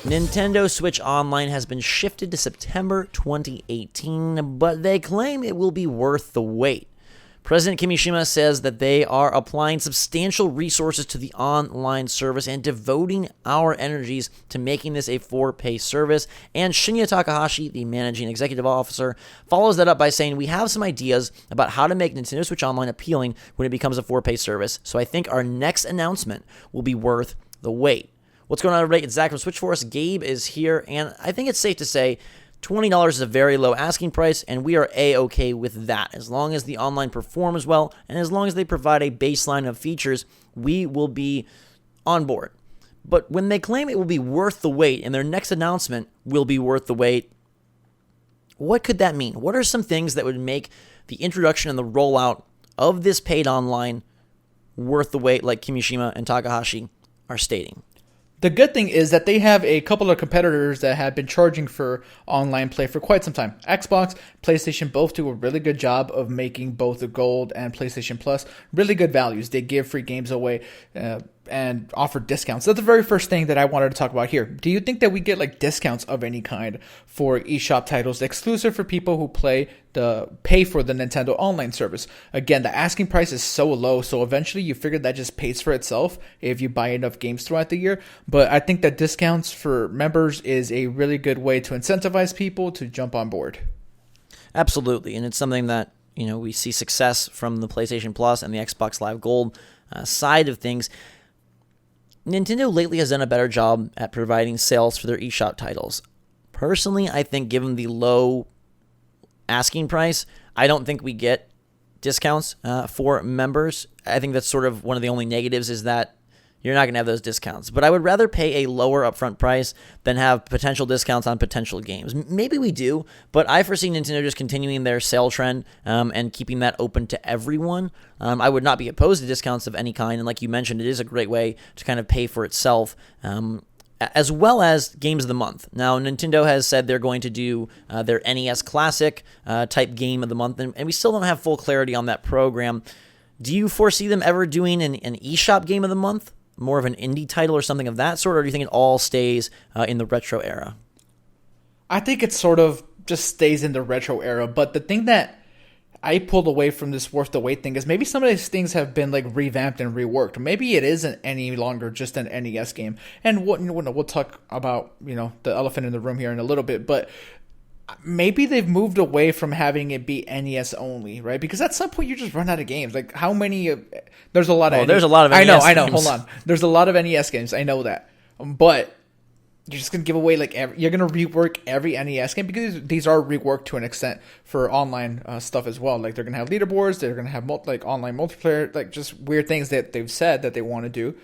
Nintendo Switch Online has been shifted to September 2018, but they claim it will be worth the wait. President Kimishima says that they are applying substantial resources to the online service and devoting our energies to making this a for-pay service. And Shinya Takahashi, the managing executive officer, follows that up by saying, we have some ideas about how to make Nintendo Switch Online appealing when it becomes a for-pay service. So I think our next announcement will be worth the wait. What's going on, everybody? It's Zach from Switchforce. Gabe is here, and I think it's safe to say $20 is a very low asking price, and we are A-okay with that. As long as the online performs well, and as long as they provide a baseline of features, we will be on board. But when they claim it will be worth the wait, and their next announcement will be worth the wait, what could that mean? What are some things that would make the introduction and the rollout of this paid online worth the wait, like Kimishima and Takahashi are stating? The good thing is that they have a couple of competitors that have been charging for online play for quite some time. Xbox, PlayStation both do a really good job of making both the Gold and PlayStation Plus really good values. They give free games away and offer discounts. That's the very first thing that I wanted to talk about here. Do you think that we get like discounts of any kind for eShop titles exclusive for people who pay for the Nintendo online service? Again, the asking price is so low, so eventually you figure that just pays for itself if you buy enough games throughout the year. But I think that discounts for members is a really good way to incentivize people to jump on board. Absolutely, and it's something that we see success from the PlayStation Plus and the Xbox Live Gold side of things. Nintendo lately has done a better job at providing sales for their eShop titles. Personally, I think given the low asking price, I don't think we get discounts for members. I think that's sort of one of the only negatives is that you're not going to have those discounts. But I would rather pay a lower upfront price than have potential discounts on potential games. Maybe we do, but I foresee Nintendo just continuing their sale trend and keeping that open to everyone. I would not be opposed to discounts of any kind. And like you mentioned, it is a great way to kind of pay for itself, as well as games of the month. Now, Nintendo has said they're going to do their NES Classic type game of the month, and we still don't have full clarity on that program. Do you foresee them ever doing an eShop game of the month? More of an indie title or something of that sort, or do you think it all stays in the retro era? I think it sort of just stays in the retro era, but the thing that I pulled away from this worth the wait thing is maybe some of these things have been like revamped and reworked. Maybe it isn't any longer just an NES game. And we'll talk about the elephant in the room here in a little bit, but maybe they've moved away from having it be NES only, right? Because at some point you just run out of games. Like how many? There's a lot of. There's a lot of. NES I know. Games. Hold on. There's a lot of NES games. I know that, but you're just gonna give away you're gonna rework every NES game because these are reworked to an extent for online stuff as well. Like they're gonna have leaderboards. They're gonna have online multiplayer. Like just weird things that they've said that they want to do.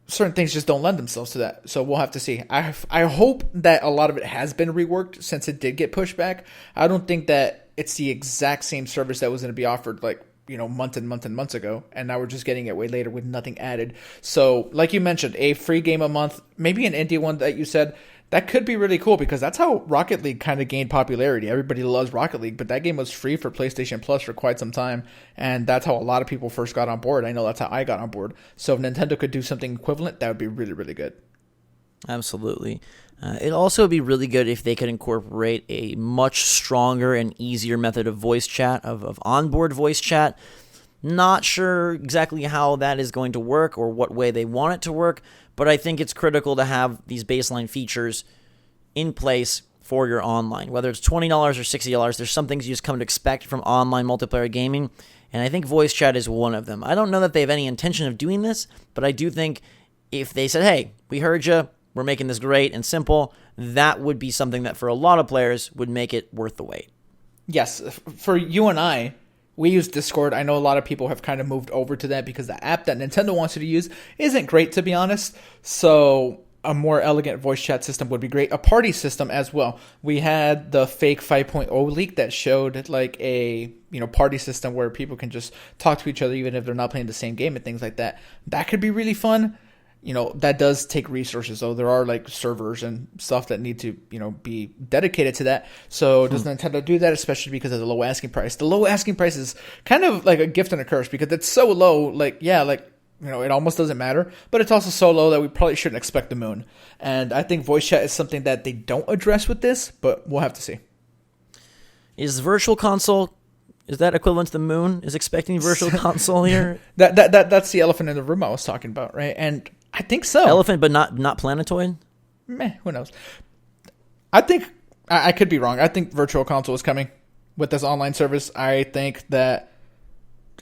Certain things just don't lend themselves to that. So we'll have to see. I hope that a lot of it has been reworked since it did get pushed back. I don't think that it's the exact same service that was going to be offered months and months and months ago. And now we're just getting it way later with nothing added. So like you mentioned, a free game a month, maybe an indie one that you said, that could be really cool because that's how Rocket League kind of gained popularity. Everybody loves Rocket League, but that game was free for PlayStation Plus for quite some time, and that's how a lot of people first got on board. I know that's how I got on board. So if Nintendo could do something equivalent, that would be really, really good. Absolutely. It'd also be really good if they could incorporate a much stronger and easier method of voice chat, of onboard voice chat. Not sure exactly how that is going to work or what way they want it to work, but I think it's critical to have these baseline features in place for your online. Whether it's $20 or $60, there's some things you just come to expect from online multiplayer gaming, and I think voice chat is one of them. I don't know that they have any intention of doing this, but I do think if they said, hey, we heard you, we're making this great and simple, that would be something that for a lot of players would make it worth the wait. Yes, for you and I, we use Discord. I know a lot of people have kind of moved over to that because the app that Nintendo wants you to use isn't great, to be honest. So a more elegant voice chat system would be great. A party system as well. We had the fake 5.0 leak that showed like a party system where people can just talk to each other even if they're not playing the same game and things like that. That could be really fun. That does take resources, though. There are like servers and stuff that need to, be dedicated to that. So does Nintendo do that, especially because of the low asking price? The low asking price is kind of like a gift and a curse because it's so low. it almost doesn't matter, but it's also so low that we probably shouldn't expect the moon. And I think voice chat is something that they don't address with this, but we'll have to see. Is Virtual Console, is that equivalent to the moon? Is expecting Virtual Console here? That's the elephant in the room I was talking about, right? And I think so. Elephant, but not planetoid? Meh, who knows? I think, I could be wrong. I think Virtual Console is coming with this online service. I think that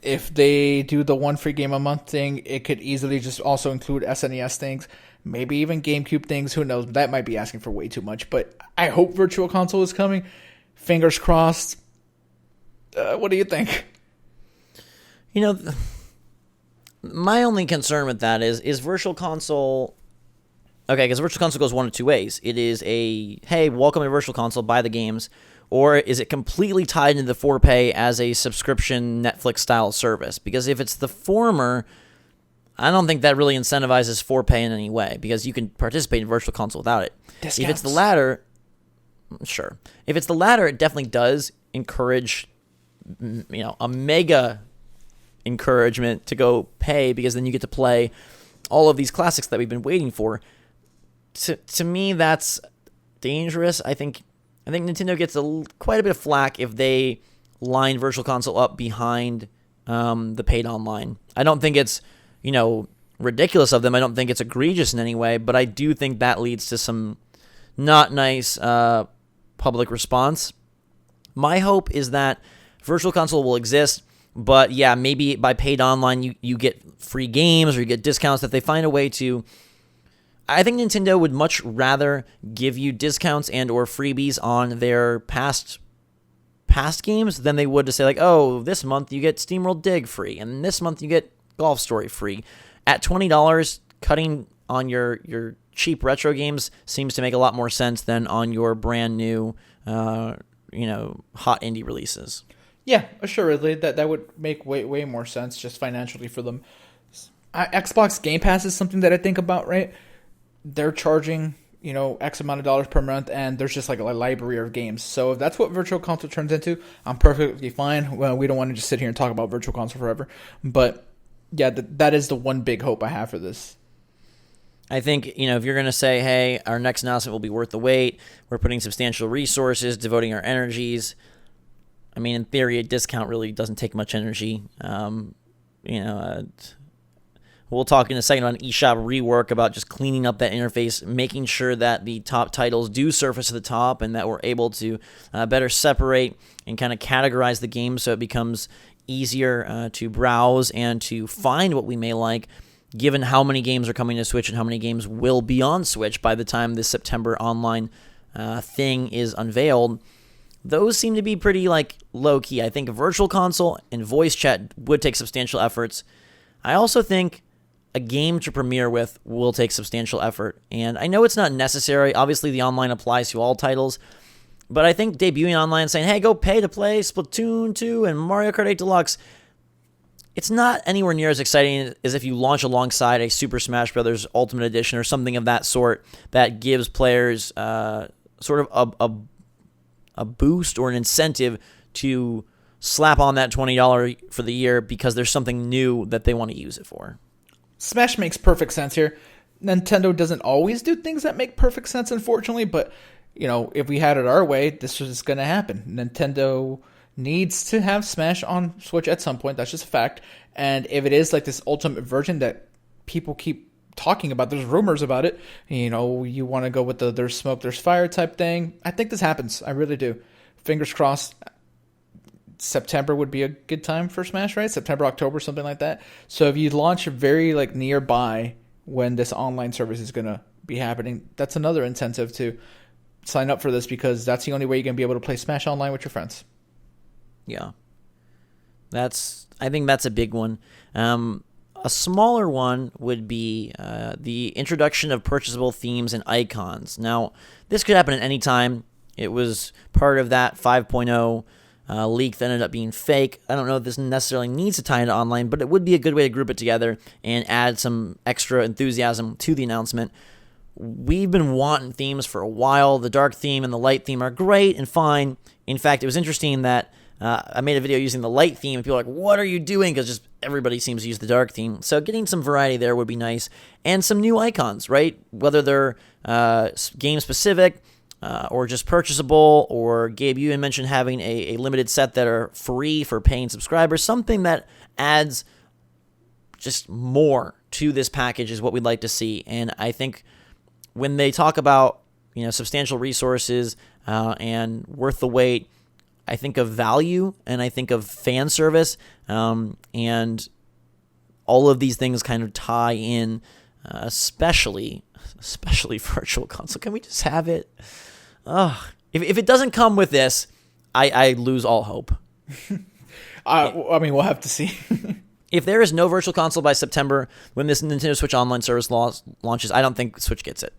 if they do the one free game a month thing, it could easily just also include SNES things, maybe even GameCube things. Who knows? That might be asking for way too much, but I hope Virtual Console is coming. Fingers crossed. What do you think? My only concern with that is Virtual Console. Okay, because Virtual Console goes one of two ways. It is hey, welcome to Virtual Console, buy the games. Or is it completely tied into the ForPay as a subscription Netflix-style service? Because if it's the former, I don't think that really incentivizes ForPay in any way, because you can participate in Virtual Console without it. Discounts. If it's the latter, sure. If it's the latter, it definitely does encourage, a mega encouragement to go pay, because then you get to play all of these classics that we've been waiting for. To me, that's dangerous. I think Nintendo gets quite a bit of flack if they line Virtual Console up behind the paid online. I don't think it's, ridiculous of them. I don't think it's egregious in any way, but I do think that leads to some not nice public response. My hope is that Virtual Console will exist, but yeah, maybe by paid online you get free games or you get discounts, that they find a way to. I think Nintendo would much rather give you discounts and or freebies on their past games than they would to say, like, oh, this month you get SteamWorld Dig free, and this month you get Golf Story free. At $20, cutting on your cheap retro games seems to make a lot more sense than on your brand new, hot indie releases. Yeah, assuredly, that would make way more sense just financially for them. Xbox Game Pass is something that I think about, right? They're charging, X amount of dollars per month, and there's just like a library of games. So if that's what Virtual Console turns into, I'm perfectly fine. Well, we don't want to just sit here and talk about Virtual Console forever. But yeah, that is the one big hope I have for this. I think, if you're going to say, hey, our next announcement will be worth the wait, we're putting substantial resources, devoting our energies. I mean, in theory, a discount really doesn't take much energy. We'll talk in a second on eShop rework about just cleaning up that interface, making sure that the top titles do surface to the top and that we're able to better separate and kind of categorize the game so it becomes easier to browse and to find what we may like, given how many games are coming to Switch and how many games will be on Switch by the time this September online thing is unveiled. Those seem to be pretty low-key. I think a Virtual Console and voice chat would take substantial efforts. I also think a game to premiere with will take substantial effort. And I know it's not necessary. Obviously, the online applies to all titles. But I think debuting online saying, hey, go pay to play Splatoon 2 and Mario Kart 8 Deluxe, it's not anywhere near as exciting as if you launch alongside a Super Smash Bros. Ultimate Edition or something of that sort that gives players sort of a boost or an incentive to slap on that $20 for the year because there's something new that they want to use it for. Smash makes perfect sense here. Nintendo doesn't always do things that make perfect sense, unfortunately, but, if we had it our way, this was going to happen. Nintendo needs to have Smash on Switch at some point. That's just a fact. And if it is like this ultimate version that people keep talking about, there's rumors about it, you want to go with the there's smoke, there's fire type thing. I think this happens. I really do. Fingers crossed. September would be a good time for Smash, right? September, October, something like that. So if you launch very nearby when this online service is going to be happening, that's another incentive to sign up for this, because that's the only way you're going to be able to play Smash online with your friends. Yeah. I think that's a big one. A smaller one would be the introduction of purchasable themes and icons. Now, this could happen at any time. It was part of that 5.0 leak that ended up being fake. I don't know if this necessarily needs to tie into online, but it would be a good way to group it together and add some extra enthusiasm to the announcement. We've been wanting themes for a while. The dark theme and the light theme are great and fine. In fact, it was interesting that I made a video using the light theme, and people are like, what are you doing? Because just everybody seems to use the dark theme. So getting some variety there would be nice. And some new icons, right? Whether they're game-specific or just purchasable, or Gabe, you had mentioned having a limited set that are free for paying subscribers. Something that adds just more to this package is what we'd like to see. And I think when they talk about, substantial resources and worth the wait, I think of value and I think of fan service, and all of these things kind of tie in, especially Virtual Console. Can we just have it? If it doesn't come with this, I lose all hope. We'll have to see. If there is no Virtual Console by September when this Nintendo Switch Online service launches, I don't think Switch gets it.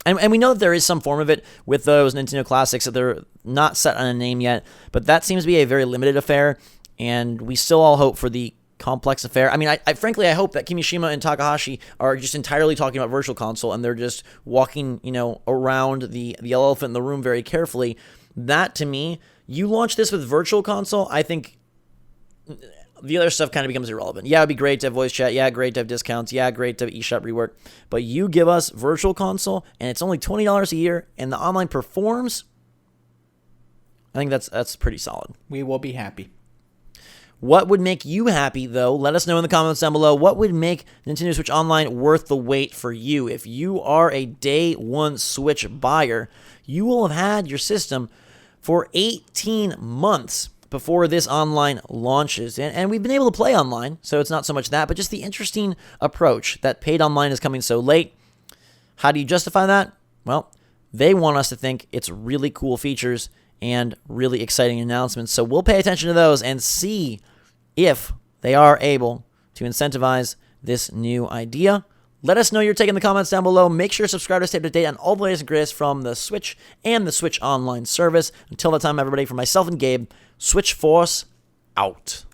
And we know that there is some form of it with those Nintendo Classics, that they're not set on a name yet, but that seems to be a very limited affair, and we still all hope for the complex affair. I mean, I frankly, I hope that Kimishima and Takahashi are just entirely talking about Virtual Console, and they're just walking, around the elephant in the room very carefully. That, to me, you launch this with Virtual Console, I think the other stuff kind of becomes irrelevant. Yeah, it'd be great to have voice chat. Yeah, great to have discounts. Yeah, great to have eShop rework. But you give us Virtual Console, and it's only $20 a year, and the online performs, I think that's pretty solid. We will be happy. What would make you happy, though? Let us know in the comments down below. What would make Nintendo Switch Online worth the wait for you? If you are a day one Switch buyer, you will have had your system for 18 months before this online launches. And we've been able to play online, so it's not so much that, but just the interesting approach that paid online is coming so late. How do you justify that? Well, they want us to think it's really cool features and really exciting announcements. So we'll pay attention to those and see if they are able to incentivize this new idea. Let us know your take in the comments down below. Make sure to subscribe to stay up to date on all the latest and greatest from the Switch and the Switch Online service. Until that time, everybody, for myself and Gabe, Switch Force out.